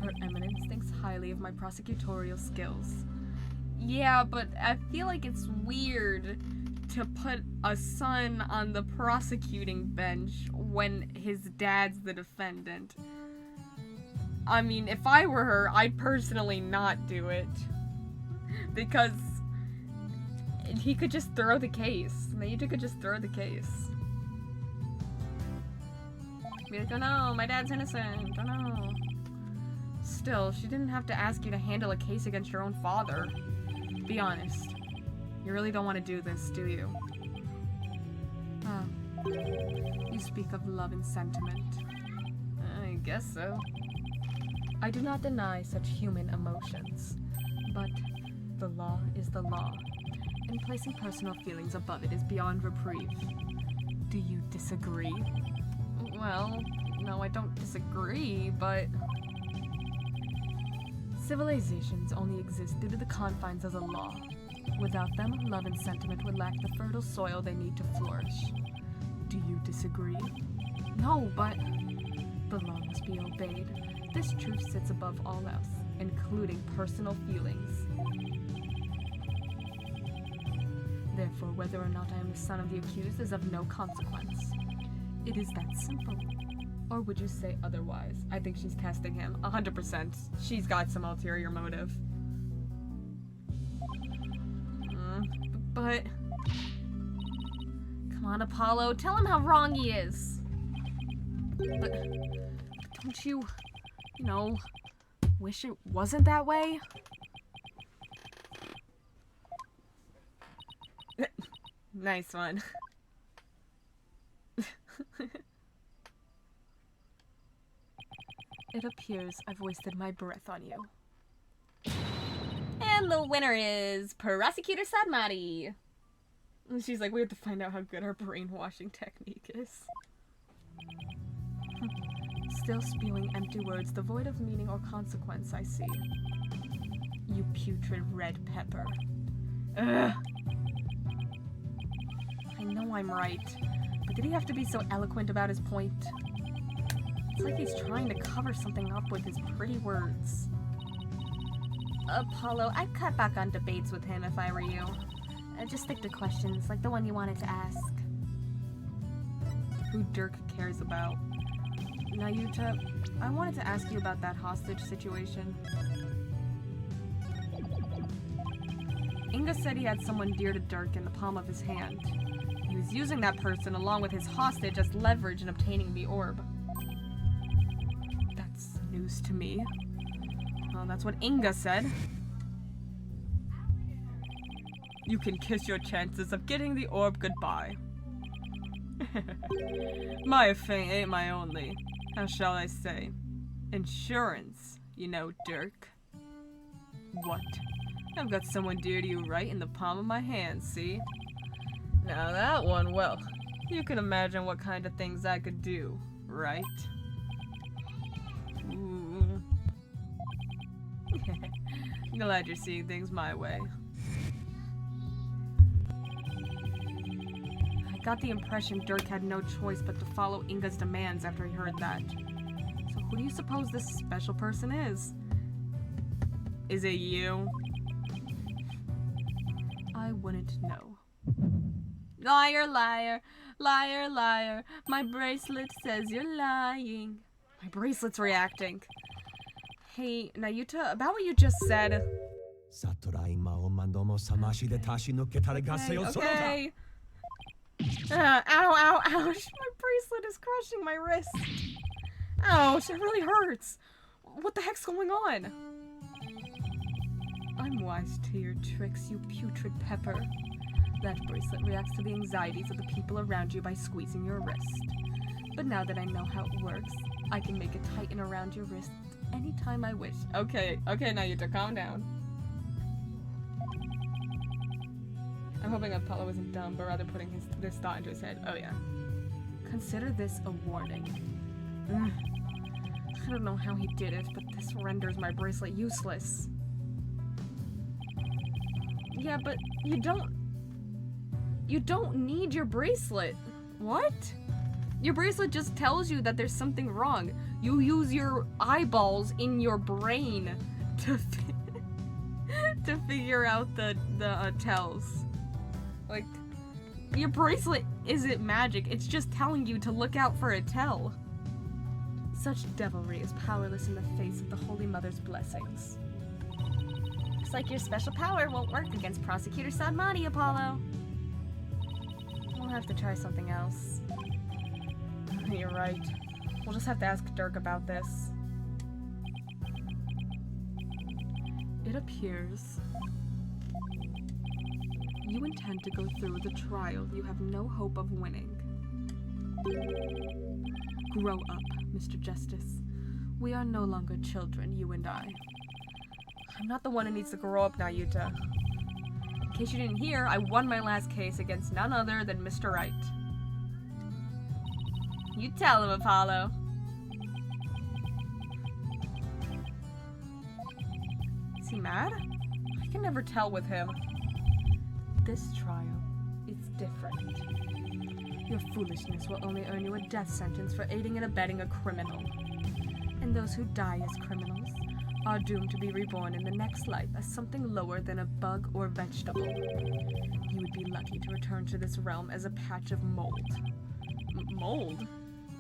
Her Eminence thinks highly of my prosecutorial skills. Yeah, but I feel like it's weird to put a son on the prosecuting bench when his dad's the defendant. I mean, if I were her, I'd personally not do it. Because he could just throw the case. Nayuta could just throw the case. Be like, oh no, my dad's innocent, oh no. Still, she didn't have to ask you to handle a case against your own father. Be honest. You really don't want to do this, do you? Oh. You speak of love and sentiment. I guess so. I do not deny such human emotions. But the law is the law, and placing personal feelings above it is beyond reprieve. Do you disagree? Well, no, I don't disagree, but... Civilizations only exist due to the confines of the law. Without them, love and sentiment would lack the fertile soil they need to flourish. Do you disagree? No, but... The law must be obeyed. This truth sits above all else, including personal feelings. Therefore, whether or not I am the son of the accused is of no consequence. It is that simple. Or would you say otherwise? I think she's testing him. 100%. She's got some ulterior motive. But... Come on, Apollo, tell him how wrong he is. But don't you know, wish it wasn't that way? Nice one. It appears I've wasted my breath on you. And the winner is Prosecutor Sadmati. And she's like, we have to find out how good our brainwashing technique is. Still spewing empty words devoid of meaning or consequence, I see. You putrid red pepper. Ugh. I know I'm right, but did he have to be so eloquent about his point? It's like he's trying to cover something up with his pretty words. Apollo, I'd cut back on debates with him if I were you. Just stick to questions like the one you wanted to ask. Who Dirk cares about. Nayuta, I wanted to ask you about that hostage situation. Inga said he had someone dear to Dirk in the palm of his hand. He was using that person along with his hostage as leverage in obtaining the orb. That's news to me. Well, that's what Inga said. You can kiss your chances of getting the orb goodbye. My fate ain't my only, how shall I say, insurance, you know, Dirk. What? I've got someone dear to you right in the palm of my hand, see? Now that one, well, you can imagine what kind of things I could do, right? Ooh. Glad you're seeing things my way. I got the impression Dirk had no choice but to follow Inga's demands after he heard that. So who do you suppose this special person is? Is it you? I wouldn't know. Liar, liar, liar, liar. My bracelet says you're lying. My bracelet's reacting. Hey, Nayuta, about what you just said. Okay. Ow, ow, ouch. My bracelet is crushing my wrist. Ouch, it really hurts. What the heck's going on? I'm wise to your tricks, you putrid pepper. That bracelet reacts to the anxieties of the people around you by squeezing your wrist. But now that I know how it works, I can make it tighten around your wrist anytime I wish. Okay, now you have to calm down. I'm hoping Apollo isn't dumb, but rather putting this thought into his head. Oh yeah. Consider this a warning. Ugh. I don't know how he did it, but this renders my bracelet useless. Yeah, but you don't need your bracelet. What? Your bracelet just tells you that there's something wrong. You use your eyeballs in your brain to figure out the tells. Like, your bracelet isn't magic. It's just telling you to look out for a tell. Such devilry is powerless in the face of the Holy Mother's blessings. Looks like your special power won't work against Prosecutor Sadmati, Apollo. We'll have to try something else. You're right. We'll just have to ask Dirk about this. It appears you intend to go through the trial you have no hope of winning. Grow up, Mr. Justice. We are no longer children, you and I. I'm not the one who needs to grow up, Nayuta. In case you didn't hear, I won my last case against none other than Mr. Wright. You tell him, Apollo. Is he mad? I can never tell with him. This trial is different. Your foolishness will only earn you a death sentence for aiding and abetting a criminal. And those who die as criminals are doomed to be reborn in the next life as something lower than a bug or vegetable. You would be lucky to return to this realm as a patch of mold. Mold?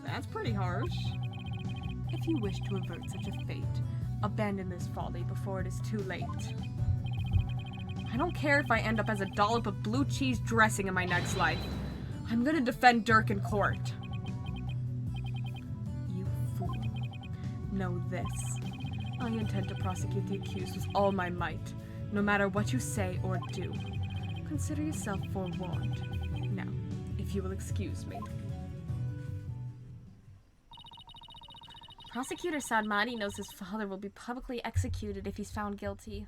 That's pretty harsh. If you wish to avert such a fate, abandon this folly before it is too late. I don't care if I end up as a dollop of blue cheese dressing in my next life. I'm gonna defend Dirk in court. You fool. Know this. I intend to prosecute the accused with all my might, no matter what you say or do. Consider yourself forewarned. Now, if you will excuse me. Prosecutor Sadmati knows his father will be publicly executed if he's found guilty.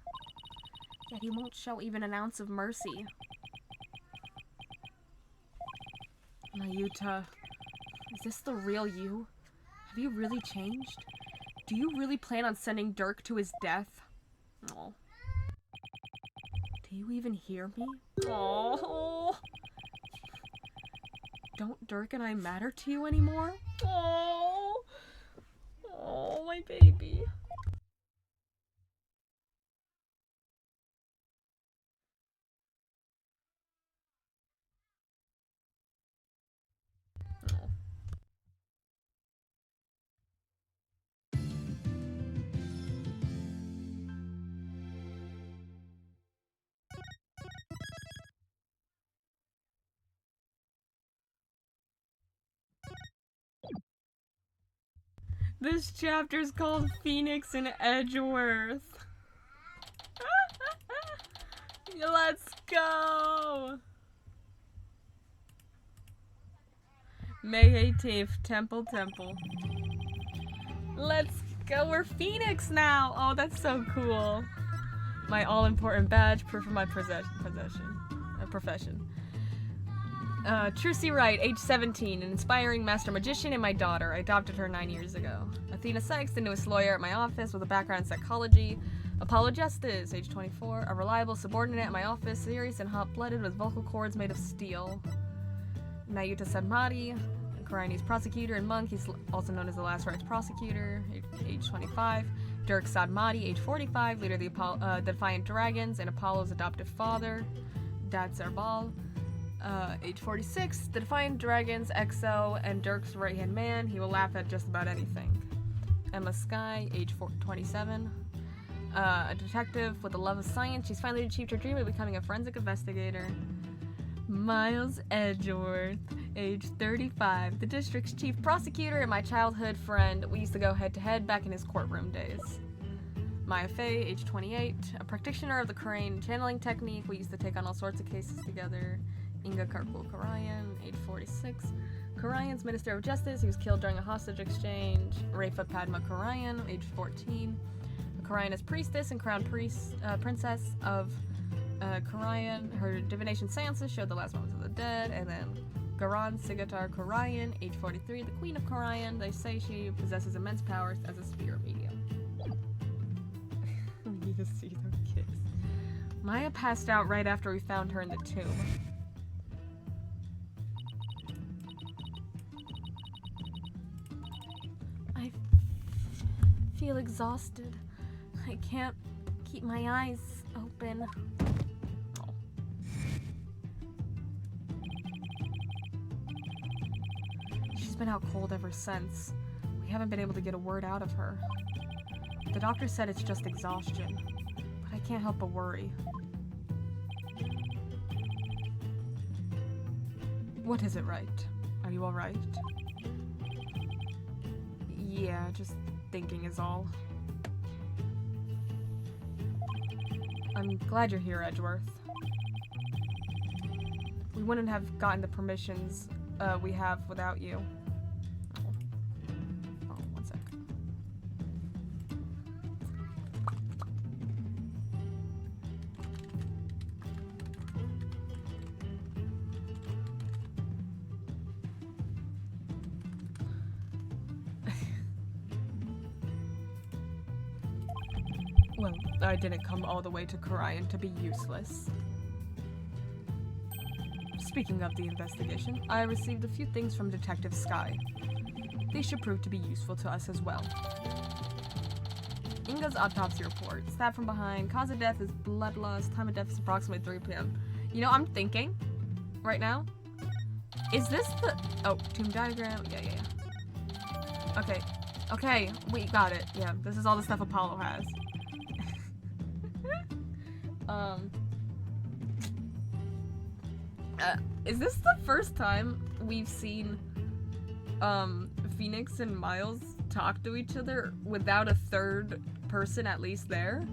Yet he won't show even an ounce of mercy. Mayuta, is this the real you? Have you really changed? Do you really plan on sending Dirk to his death? Oh. Do you even hear me? Oh. Don't Dirk and I matter to you anymore? Oh. Oh, my baby. Oh. This chapter's called Phoenix and Edgeworth. Let's go! May 18th, Temple. Let's go, we're Phoenix now! Oh, that's so cool. My all-important badge, proof of my profession. Trucy Wright, age 17, an inspiring master magician and my daughter. I adopted her 9 years ago. Athena Sykes, the newest lawyer at my office with a background in psychology. Apollo Justice, age 24, a reliable subordinate at my office, serious and hot-blooded with vocal cords made of steel. Mayuta Sadmati, Karani's prosecutor and monk. He's also known as the last rights prosecutor, age 25. Dirk Sadmati, age 45, leader of the Defiant Dragons and Apollo's adoptive father. Dad Zerbal, age 46, the Defiant Dragons, EXO, and Dirk's right-hand man. He will laugh at just about anything. Emma Sky, age 27, a detective with a love of science. She's finally achieved her dream of becoming a forensic investigator. Miles Edgeworth, age 35, the district's chief prosecutor and my childhood friend. We used to go head-to-head back in his courtroom days. Maya Fey, age 28, a practitioner of the Crane channeling technique. We used to take on all sorts of cases together. Inga Karkul Karayan, age 46. Karayan's Minister of Justice. He was killed during a hostage exchange. Rafa Padma Karayan, age 14. Karayan is priestess and crown princess of Karayan. Her divination seances showed the last moments of the dead. And then Garan Sigatar Karayan, age 43, the Queen of Karayan. They say she possesses immense powers as a spirit medium. We need to see them kiss. Maya passed out right after we found her in the tomb. I feel exhausted. I can't keep my eyes open. She's been out cold ever since. We haven't been able to get a word out of her. The doctor said it's just exhaustion, but I can't help but worry. What is it, Wright? Are you alright? Yeah, just thinking is all. I'm glad you're here, Edgeworth. We wouldn't have gotten the permissions we have without you. Oh, one sec. Well, I didn't come all the way to Karayan to be useless. Speaking of the investigation, I received a few things from Detective Sky. They should prove to be useful to us as well. Inga's autopsy report. Stabbed from behind. Cause of death is blood loss. Time of death is approximately 3 p.m. You know, I'm thinking right now. Is this the... Oh, tomb diagram. Yeah. Okay, we got it. Yeah, this is all the stuff Apollo has. Is this the first time we've seen Phoenix and Miles talk to each other without a third person at least there?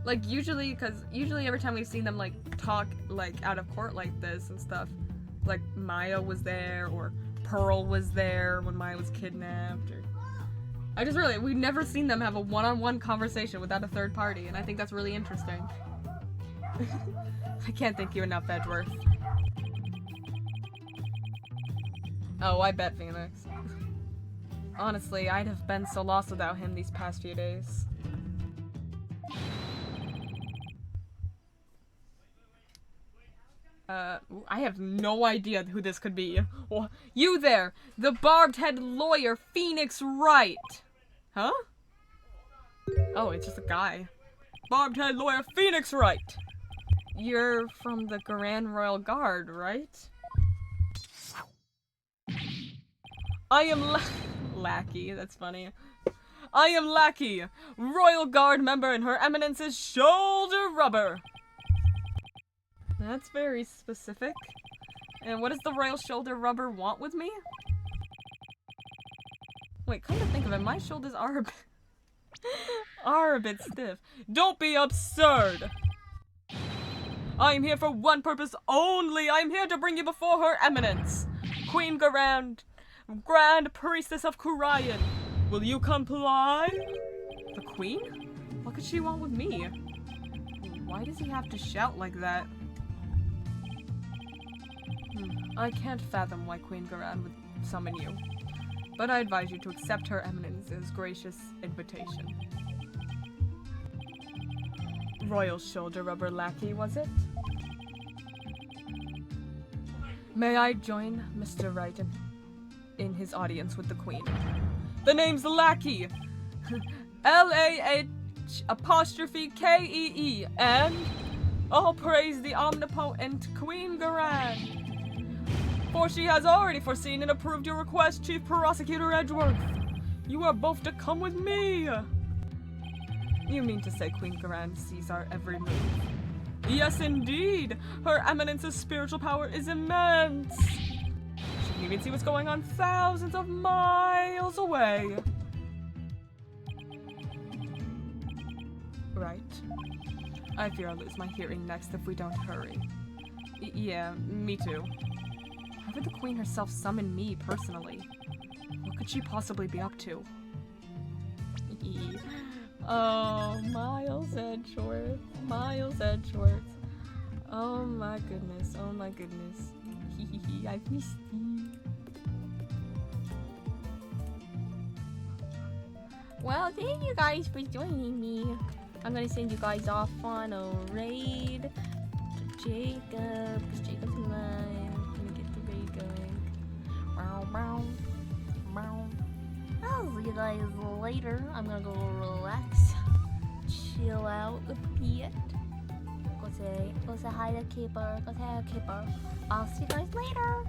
Like usually, because usually every time we've seen them like talk like out of court like this and stuff, like Maya was there or Pearl was there when Maya was kidnapped. Or we've never seen them have a one-on-one conversation without a third party, and I think that's really interesting. I can't thank you enough, Edgeworth. Oh, I bet Phoenix. Honestly, I'd have been so lost without him these past few days. I have no idea who this could be. Well, you there! The barbed-head lawyer, Phoenix Wright! Huh? Oh, it's just a guy. Barbed-head lawyer, Phoenix Wright! You're from the Grand Royal Guard, right? I am Lackey, that's funny. I am Lackey, Royal Guard member in Her Eminence's shoulder rubber. That's very specific. And what does the Royal Shoulder Rubber want with me? Wait, come to think of it, my shoulders are a bit stiff. Don't be absurd! I am here for one purpose only. I am here to bring you before Her Eminence, Queen Garand, Grand Priestess of Kurion. Will you comply? The Queen? What could she want with me? Why does he have to shout like that? I can't fathom why Queen Garand would summon you, but I advise you to accept Her Eminence's gracious invitation. Royal Shoulder Rubber Lackey, was it? May I join Mr. Wright in his audience with the Queen? The name's Lackey! L-A-H''K-E-E, and all praise the omnipotent Queen Garand! For she has already foreseen and approved your request, Chief Prosecutor Edgeworth. You are both to come with me. You mean to say Queen Garand sees our every move? Yes, indeed. Her Eminence's spiritual power is immense. She can even see what's going on thousands of miles away. Right. I fear I'll lose my hearing next if we don't hurry. Yeah, me too. How would the Queen herself summon me, personally? What could she possibly be up to? Oh, Miles Edgeworth. Miles Edgeworth. Oh my goodness, oh my goodness. I've missed you. Well, thank you guys for joining me. I'm gonna send you guys off on a raid to Jacob, because Jacob's alive. I'll see you guys later. I'm gonna go relax, chill out a bit. Go say hi to Keeper. I'll see you guys later.